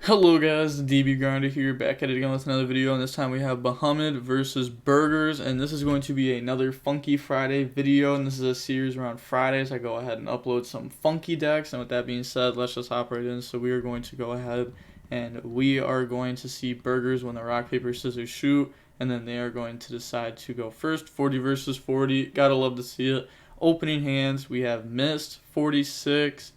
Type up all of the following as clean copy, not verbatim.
Hello guys, the DB Grinder here, back at it again with another video, and this time we have Bahamut versus Burgers, and this is going to be another Funky Friday video, and this is a series around Fridays. I go ahead and upload some funky decks, and with that being said, let's just hop right in. So we are going to go ahead and we are going to see Burgers win the rock, paper, scissors, shoot, and then they are going to decide to go first. 40 versus 40, gotta love to see it. Opening hands, we have Mist, 46,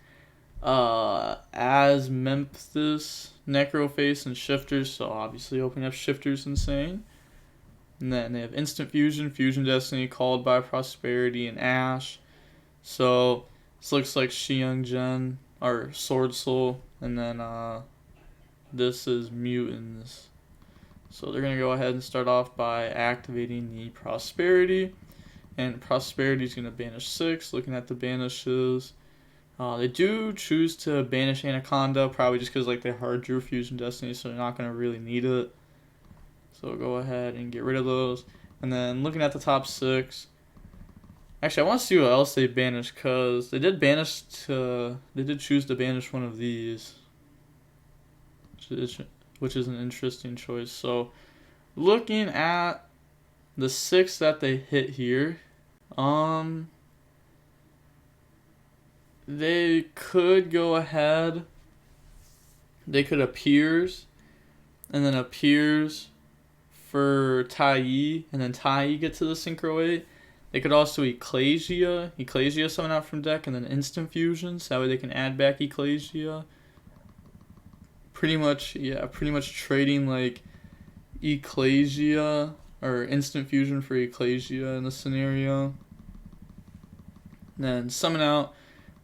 as Metaphys, Necroface, and Shifters, so obviously opening up Shifters insane. And then they have Instant Fusion, Fusion Destiny, Called by Prosperity, and Ash. So this looks like Xiangzhen or SwordSoul, and then this is Mutants. So they're gonna go ahead and start off by activating the Prosperity, and Prosperity is gonna banish 6. Looking at the banishes. They do choose to banish Anaconda, probably just because like they hard drew Fusion Destiny, so they're not going to really need it. So go ahead and get rid of those. And then looking at the top 6, actually I want to see what else they banished, because they did choose to banish one of these, which is an interesting choice. So looking at the 6 that they hit here, they could go ahead. They could appears, and then appears for Tai, and then Tai get to the Synchro 8. They could also Ecclesia summon out from deck, and then Instant Fusions. That way they can add back Ecclesia. Pretty much trading like Ecclesia or Instant Fusion for Ecclesia in the scenario. And then summon out.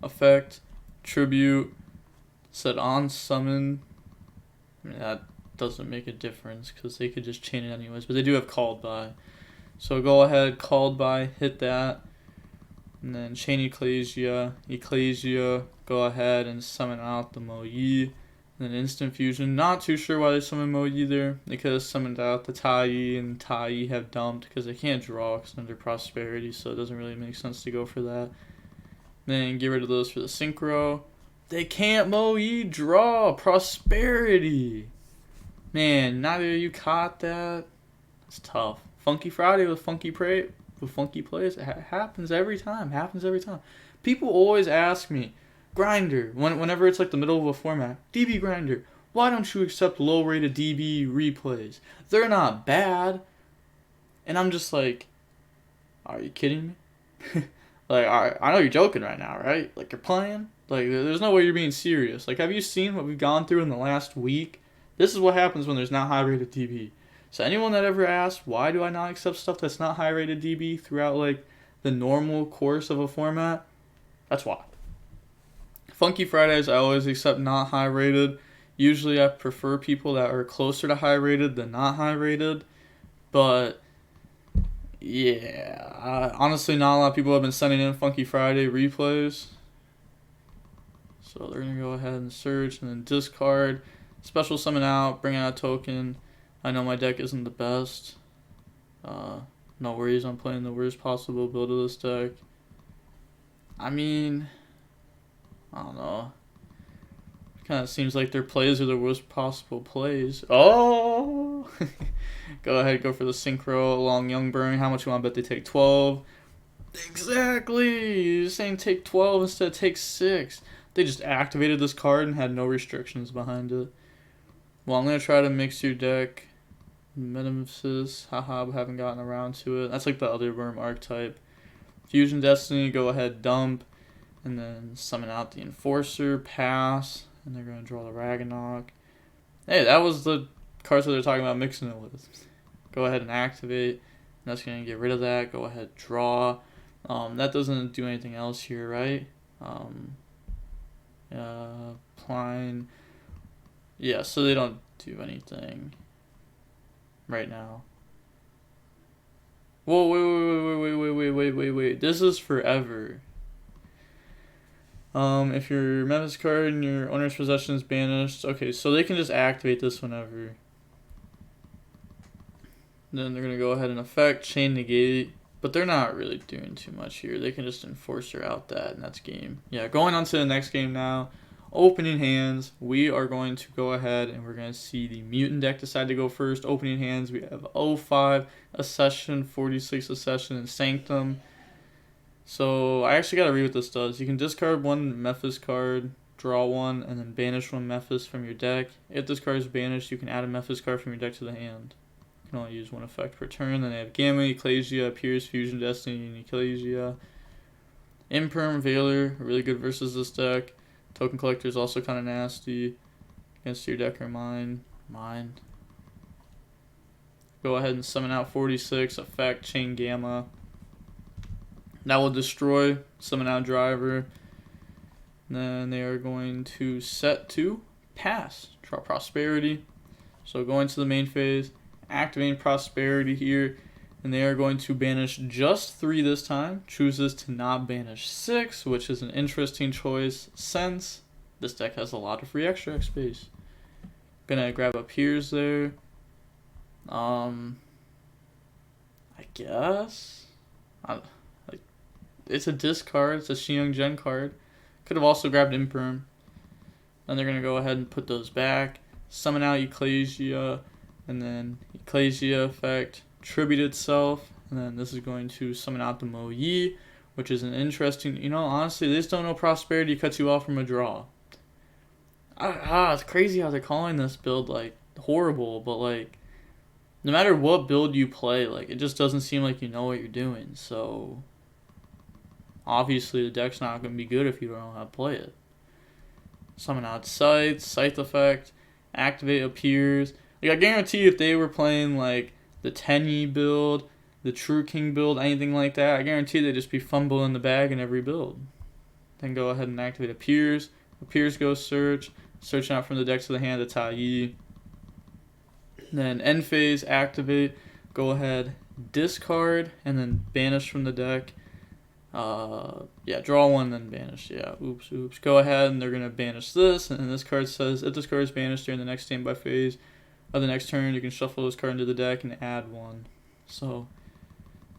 Effect, tribute, set on summon. I mean, that doesn't make a difference because they could just chain it anyways, but they do have called by. So go ahead, called by, hit that, and then chain Ecclesia, go ahead and summon out the Mo Yi, and then Instant Fusion. Not too sure why they summoned Mo Yi there. They could have summoned out the Tai, and Tai have dumped because they can't draw because under Prosperity, so it doesn't really make sense to go for that. Then get rid of those for the Synchro. They can't Mo Yi draw Prosperity. Man, neither of you caught that. It's tough. Funky Friday with funky plays. It happens every time. People always ask me, Grinder, whenever it's like the middle of a format, DB Grinder, why don't you accept low-rated DB replays? They're not bad. And I'm just like, are you kidding me? Like, I know you're joking right now, right? Like, you're playing? Like, there's no way you're being serious. Like, have you seen what we've gone through in the last week? This is what happens when there's not high-rated DB. So anyone that ever asks, why do I not accept stuff that's not high-rated DB throughout, like, the normal course of a format? That's why. Funky Fridays, I always accept not high-rated. Usually I prefer people that are closer to high-rated than not high-rated. But yeah, honestly, not a lot of people have been sending in Funky Friday replays. So they're going to go ahead and search and then discard. Special summon out, bring out a token. I know my deck isn't the best. No worries, I'm playing the worst possible build of this deck. I mean, I don't know. Kind of seems like their plays are the worst possible plays. Oh! Go ahead, go for the Synchro along Young Burn. How much you want to bet they take 12? Exactly! You're saying take 12 instead of take 6. They just activated this card and had no restrictions behind it. Well, I'm going to try to mix your deck. Metaphys. Haha, haven't gotten around to it. That's like the other worm archetype. Fusion Destiny, go ahead, dump. And then summon out the Enforcer, pass. And they're going to draw the Ragnarok. Hey, that was the cards that they're talking about mixing it with. Go ahead and activate. And that's going to get rid of that. Go ahead, draw. That doesn't do anything else here, right? Applying. Yeah, so they don't do anything right now. Whoa, wait. This is forever. If your Metaphys card in your owner's possession is banished, okay, so they can just activate this whenever. Then they're gonna go ahead and effect, chain negate, but they're not really doing too much here. They can just Enforcer out that, and that's game. Yeah, going on to the next game now. opening hands, we are going to go ahead and we're going to see the Mutant deck decide to go first. Opening hands, we have 05, Accession, 46 Accession, and Sanctum. So I actually got to read what this does. You can discard one Metaphys card, draw one, and then banish one Metaphys from your deck. If this card is banished, you can add a Metaphys card from your deck to the hand. You can only use one effect per turn. Then they have Gamma, Ecclesia, Pierce, Fusion, Destiny, and Ecclesia. Imperm, Veiler, really good versus this deck. Token Collector is also kind of nasty against your deck or mine. Go ahead and summon out 46, effect, Chain Gamma. That will destroy, summon out Driver. Then they are going to set to pass, draw Prosperity. So going to the main phase, activating Prosperity here, and they are going to banish just 3 this time. Chooses to not banish 6, which is an interesting choice since this deck has a lot of free extra space. Gonna grab up Piers there. I guess. It's a discard. It's a Xiong Gen card. Could have also grabbed Imperm. Then they're going to go ahead and put those back. Summon out Ecclesia. And then Ecclesia effect. Tribute itself. And then this is going to summon out the Mo Yi. Which is an interesting... You know, honestly, they just don't know Prosperity cuts you off from a draw. It's crazy how they're calling this build, like, horrible. But, like, no matter what build you play, like, it just doesn't seem like you know what you're doing. So... obviously, the deck's not going to be good if you don't know how to play it. Summon out Scythe effect, activate appears. Like, I guarantee if they were playing, like, the Tenyi build, the True King build, anything like that, I guarantee they'd just be fumbling the bag in every build. Then go ahead and activate appears. Appears goes search. Searching out from the deck to the hand, it's Tai. Then end phase, activate. Go ahead, discard, and then banish from the deck. Draw one, then banish. Oops. Go ahead, and they're going to banish this. And this card says, if this card is banished during the next standby phase of the next turn, you can shuffle this card into the deck and add one. So,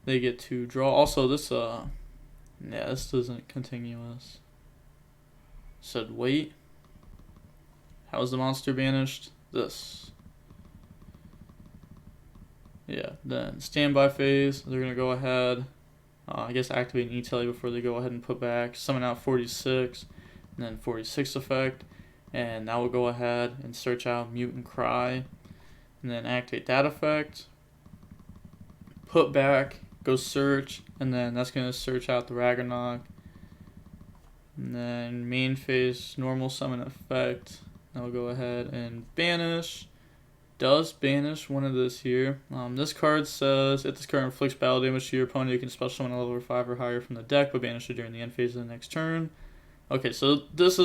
they get to draw. Also, this isn't continuous. Said, wait. How is the monster banished? This. Yeah, then standby phase, they're going to go ahead... I guess activate an E-Telly before they go ahead and put back. Summon out 46, and then 46 effect. And that will go ahead and search out Mutant Cry. And then activate that effect. Put back, go search, and then that's going to search out the Ragnarok. And then main phase, normal summon effect. That will go ahead and banish. Does banish one of this here. This card says, if this card inflicts battle damage to your opponent, you can special summon a level 5 or higher from the deck, but banish it during the end phase of the next turn. Okay, so this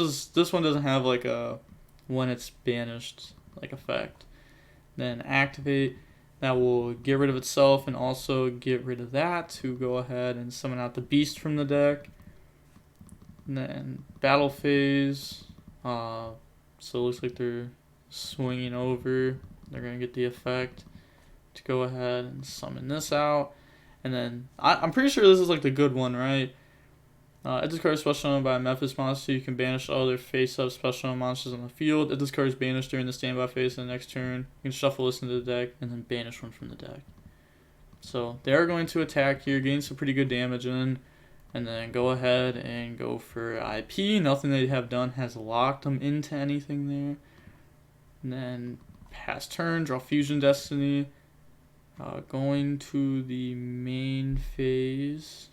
one doesn't have like a when it's banished like effect. Then activate. That will get rid of itself and also get rid of that to go ahead and summon out the beast from the deck. And then battle phase. So it looks like they're swinging over. They're going to get the effect to go ahead and summon this out. And then, I'm pretty sure this is like the good one, right? If this card is special summoned by a Metaphys monster, you can banish all their face-up special summon monsters on the field. If this card is banished during the standby phase of the next turn, you can shuffle this into the deck and then banish one from the deck. So, they are going to attack here, getting some pretty good damage in. And then go ahead and go for IP. Nothing they have done has locked them into anything there. And then pass turn, draw Fusion Destiny. Going to the main phase.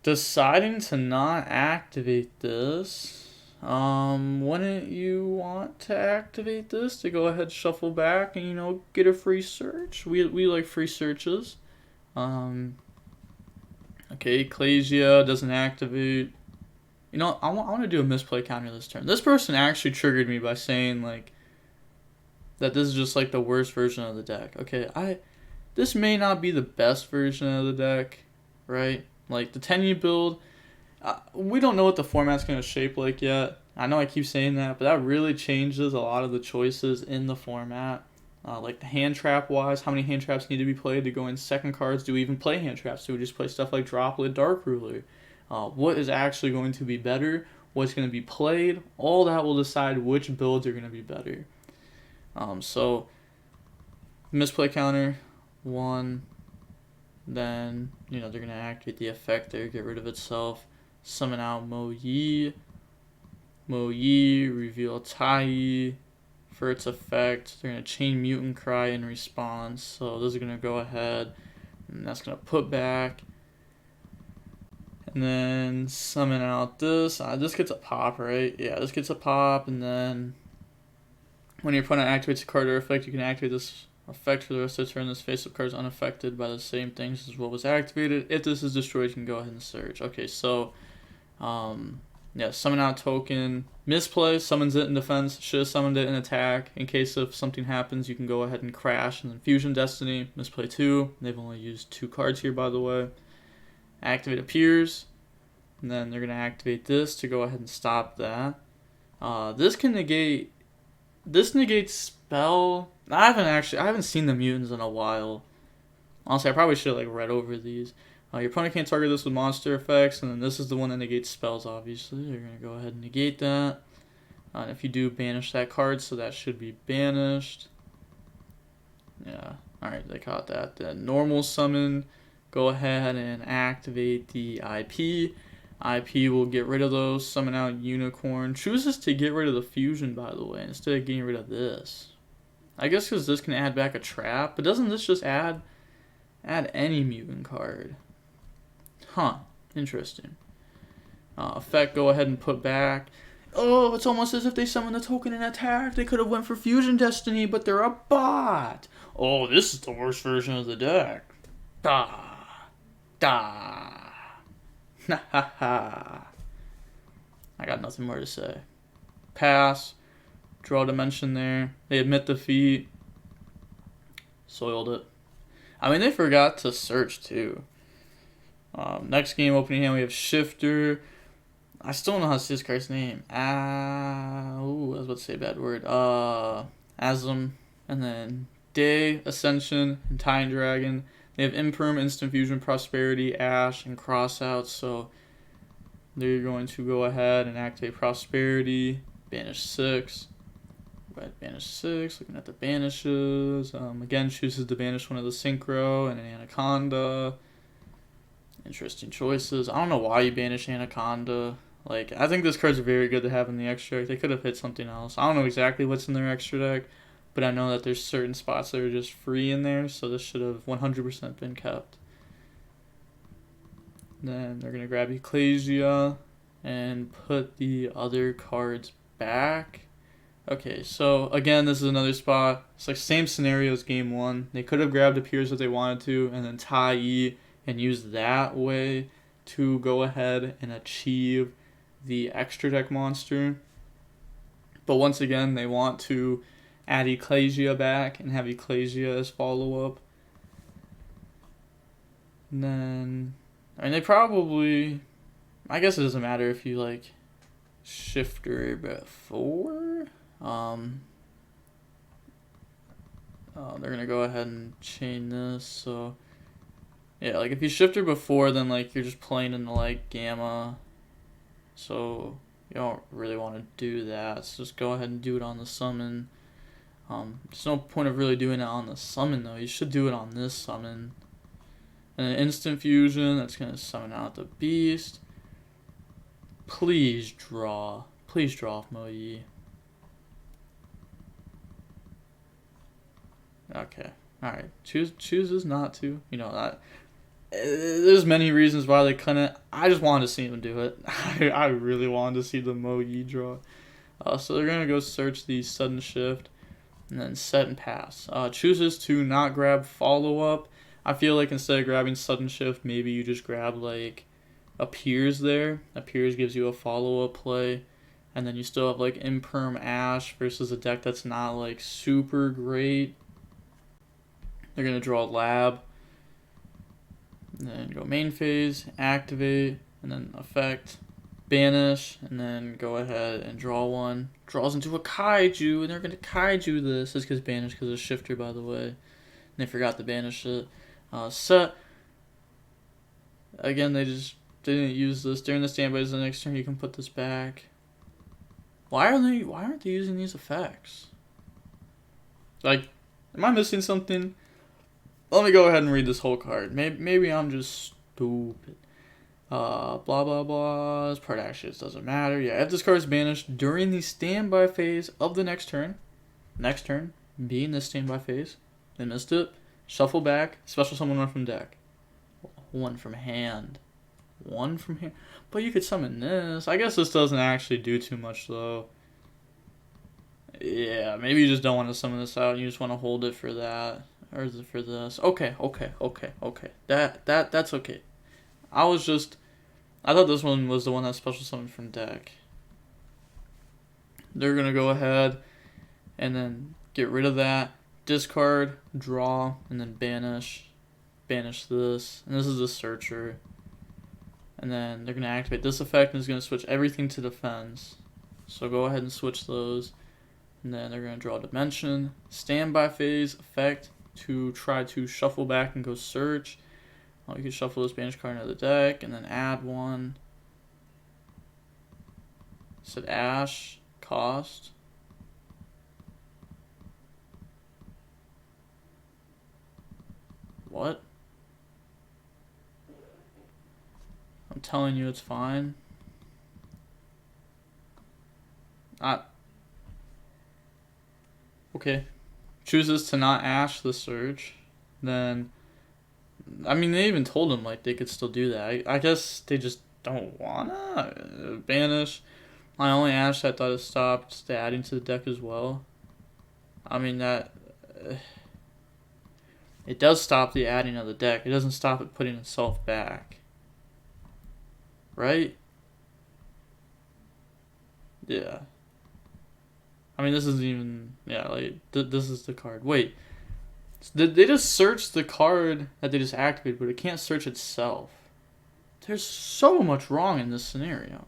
Deciding to not activate this. Wouldn't you want to activate this to go ahead, shuffle back, and get a free search? We like free searches. Okay, Ecclesia doesn't activate. I want to do a misplay counter this turn. This person actually triggered me by saying, like, that this is just, like, the worst version of the deck. Okay, this may not be the best version of the deck, right? Like, the Tenyi build, we don't know what the format's going to shape like yet. I know I keep saying that, but that really changes a lot of the choices in the format. Like, the hand trap-wise, how many hand traps need to be played to go in second cards? Do we even play hand traps? Do we just play stuff like Droplet, Dark Ruler? what is actually going to be better, what's going to be played. All that will decide which builds are going to be better. So misplay counter 1, then they're going to activate the effect there, get rid of itself, summon out Mo Yi, reveal Tai for its effect. They're going to chain Mutant Cry in response, so those are going to go ahead, and that's going to put back. And then summon out this. This gets a pop, right? Yeah, this gets a pop, and then when your opponent activates a card or effect, you can activate this effect for the rest of the turn. This face-up card is unaffected by the same things as what was activated. If this is destroyed, you can go ahead and search. Okay, so, yeah, summon out token. Misplay, summons it in defense. Should have summoned it in attack. In case if something happens, you can go ahead and crash. And then Fusion Destiny, misplay 2. They've only used 2 cards here, by the way. Activate appears. And then they're going to activate this to go ahead and stop that. This can negate... This negates spell. I haven't seen the mutants in a while. Honestly, I probably should have read over these. Your opponent can't target this with monster effects, and then this is the one that negates spells, obviously. You're going to go ahead and negate that. And if you do, banish that card, so that should be banished. Yeah, alright, they caught that. Then normal summon, go ahead and activate the IP. IP will get rid of those, summon out Unicorn. Chooses to get rid of the fusion, by the way, instead of getting rid of this. I guess because this can add back a trap, but doesn't this just add any mutant card? Huh, interesting. Effect, go ahead and put back. Oh, it's almost as if they summoned the token in attack. They could have went for Fusion Destiny, but they're a bot. Oh, this is the worst version of the deck. Da. Ha ha. I got nothing more to say. Pass. Draw dimension there. They admit defeat. Soiled it. I mean, they forgot to search too. Next game, opening hand, we have Shifter. I still don't know how to say this card's name. I was about to say a bad word. Asm. And then Day, Ascension, and Time Dragon. They have Imperm, Instant Fusion, Prosperity, Ash, and Crossouts. So they're going to go ahead and activate Prosperity. Banish 6. Right, banish 6. Looking at the banishes. Again, chooses to banish one of the Synchro and an Anaconda. Interesting choices. I don't know why you banish Anaconda. I think this card's very good to have in the extra deck. They could have hit something else. I don't know exactly what's in their extra deck, but I know that there's certain spots that are just free in there, so this should have 100% been kept. Then they're going to grab Ecclesia and put the other cards back. Okay, so again, this is another spot. It's same scenario as game 1. They could have grabbed Appears if they wanted to, and then Tai and use that way to go ahead and achieve the extra deck monster. But once again, they want to add Ecclesia back and have Ecclesia as follow-up. And then, they probably, I guess it doesn't matter if you Shifter before. They're going to go ahead and chain this, so yeah, if you Shifter before, then you're just playing in the Gamma, so you don't really want to do that, so just go ahead and do it on the summon. There's no point of really doing it on the summon though. You should do it on this summon. And an Instant Fusion, that's going to summon out the Beast. Please draw off Mo Yi. Okay, alright, chooses not to, there's many reasons why they couldn't. I just wanted to see them do it. I really wanted to see the Mo Yi draw. So they're going to go search the Sudden Shift and then set and pass. Chooses to not grab follow-up. I feel instead of grabbing Sudden Shift, maybe you just grab Appears there. Appears gives you a follow-up play. And then you still have Imperm Ash versus a deck that's not super great. They're going to draw Lab. And then go main phase, activate, and then effect, banish, and then go ahead and draw one. Draws into a Kaiju, and they're going to Kaiju this. It's because banish because of Shifter, by the way. And they forgot to banish it. Set. Again, they just They didn't use this. During the standbys the next turn you can put this back. Why aren't they using these effects? Like, am I missing something? Let me go ahead and read this whole card. Maybe I'm just stupid. Blah blah blah. This part actually just doesn't matter. Yeah, if this card is banished during the standby phase of the next turn being the standby phase, they missed it. Shuffle back. Special summon one from deck. One from hand. One from hand. But you could summon this. I guess this doesn't actually do too much though. Yeah, maybe you just don't want to summon this out. You just want to hold it for that. Or is it for this? Okay. That's okay. I thought this one was the one that special summoned from deck. They're going to go ahead and then get rid of that. Discard, draw, and then banish. Banish this. And this is the searcher. And then they're going to activate this effect and it's going to switch everything to defense. So go ahead and switch those. And then they're going to draw a dimension. Standby phase effect to try to shuffle back and go search. Oh, you can shuffle this banish card into the deck and then add one. Said Ash. Cost. What? I'm telling you it's fine. Okay. Chooses to not Ash the search. Then, I mean, they even told him, like, they could still do that. I guess they just don't wanna banish. I only Ash, I thought it stopped the adding to the deck as well. I mean, that... it does stop the adding of the deck. It doesn't stop it putting itself back. Right? Yeah. I mean, this isn't even... yeah, like, this is the card. Wait. They just searched the card that they just activated, but it can't search itself. There's so much wrong in this scenario.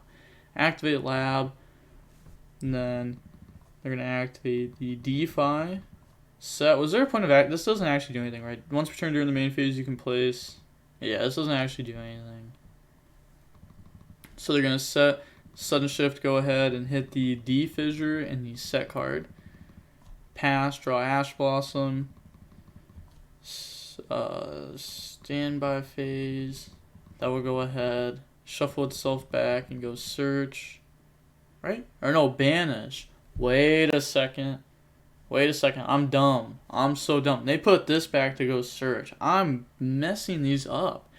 Activate lab. And then they're going to activate the DeFi. Set. Was there a point of act? This doesn't actually do anything, right? Once per turn during the main phase, you can place... yeah, this doesn't actually do anything. So they're going to set... sudden shift, go ahead and hit the D fissure and the set card. Pass, draw Ash Blossom. Standby phase. That will go ahead, shuffle itself back and go search. Right? Or no, banish. Wait a second. I'm dumb. I'm so dumb. They put this back to go search. I'm messing these up.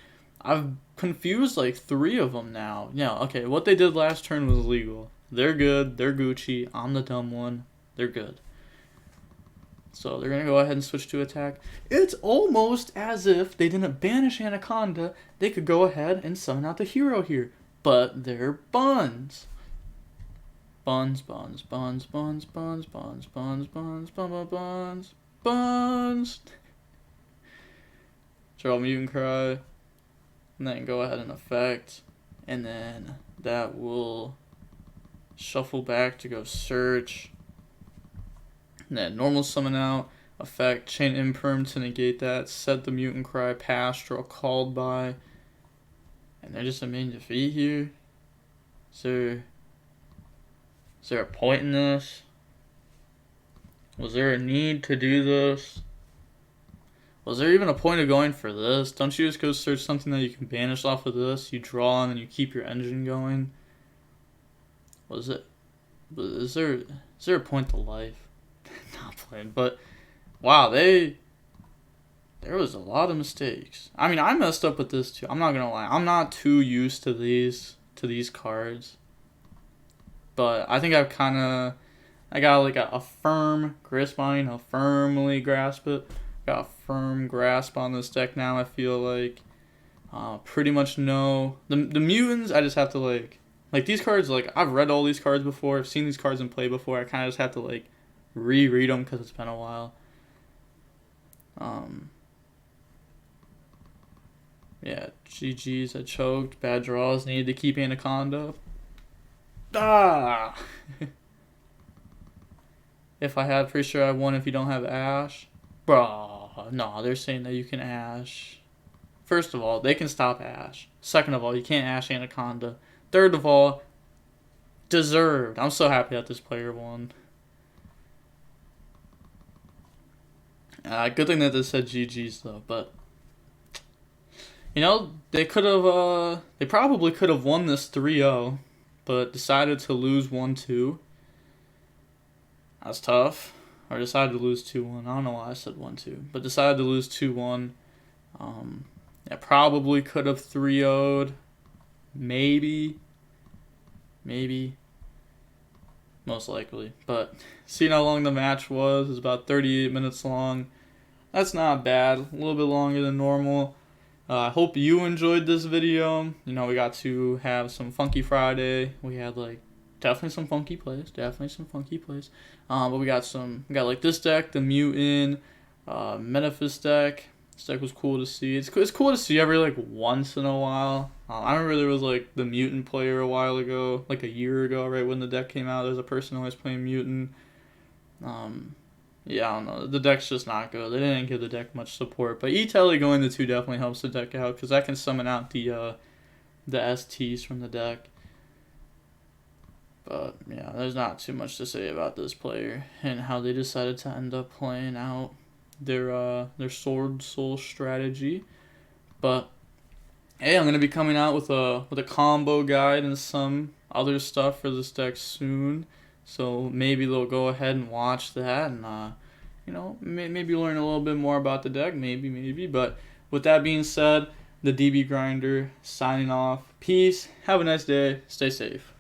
I've confused like 3 of them now. Yeah, okay, what they did last turn was legal. They're good. They're Gucci. I'm the dumb one. They're good. So they're going to go ahead and switch to attack. It's almost as if they didn't banish Anaconda. They could go ahead and summon out the hero here. But they're buns. Buns. Draw Mutant Cry. And then go ahead and effect. And then that will shuffle back to go search. And then normal summon out. Effect. Chain Imperm to negate that. Set the Mutant Cry. Pass. Draw Called By. And they're just a main defeat here. Is there a point in this? Was there a need to do this? Was there even a point of going for this? Don't you just go search something that you can banish off of this? You draw and then you keep your engine going? Was it? Is there a point to life? Not playing, but wow, there was a lot of mistakes. I mean, I messed up with this too. I'm not gonna lie. I'm not too used to these cards, but I think I got like a firm grasp on, I'll firmly grasp it. Got a firm grasp on this deck now. I feel like pretty much know the mutants. I just have to like these cards. Like, I've read all these cards before. I've seen these cards in play before. I kind of just have to like reread them because it's been a while. Yeah, GG's. I choked. Bad draws. Needed to keep Anaconda. Ah. If I had, pretty sure I won if you don't have Ash. Bro, no, they're saying that you can Ash. First of all, they can stop Ashe. Second of all, you can't Ashe Anaconda. Third of all, deserved. I'm so happy that this player won. Good thing that this said GG's though, but you know, they probably could have won this 3-0, but decided to lose 1-2. That's tough. Or decided to lose 2-1. I don't know why I said 1-2, but decided to lose 2-1. Yeah, probably could have 3-0'd. Maybe. Most likely. But seeing how long the match was, it was about 38 minutes long. That's not bad. A little bit longer than normal. I hope you enjoyed this video. You know, we got to have some Funky Friday. We had like definitely some funky plays. But we got like this deck, the Mutant, Metaphys deck. This deck was cool to see. It's cool to see every like once in a while. I remember there was like the Mutant player a while ago, like a year ago, right when the deck came out. There's a person always playing Mutant. Yeah, I don't know. The deck's just not good. They didn't give the deck much support. But E-Telly going to 2 definitely helps the deck out because that can summon out the STs from the deck. But yeah, there's not too much to say about this player and how they decided to end up playing out their SwordSoul strategy. But hey, I'm gonna be coming out with a combo guide and some other stuff for this deck soon. So maybe they'll go ahead and watch that and you know, maybe learn a little bit more about the deck. Maybe. But with that being said, the DB Grinder signing off. Peace. Have a nice day. Stay safe.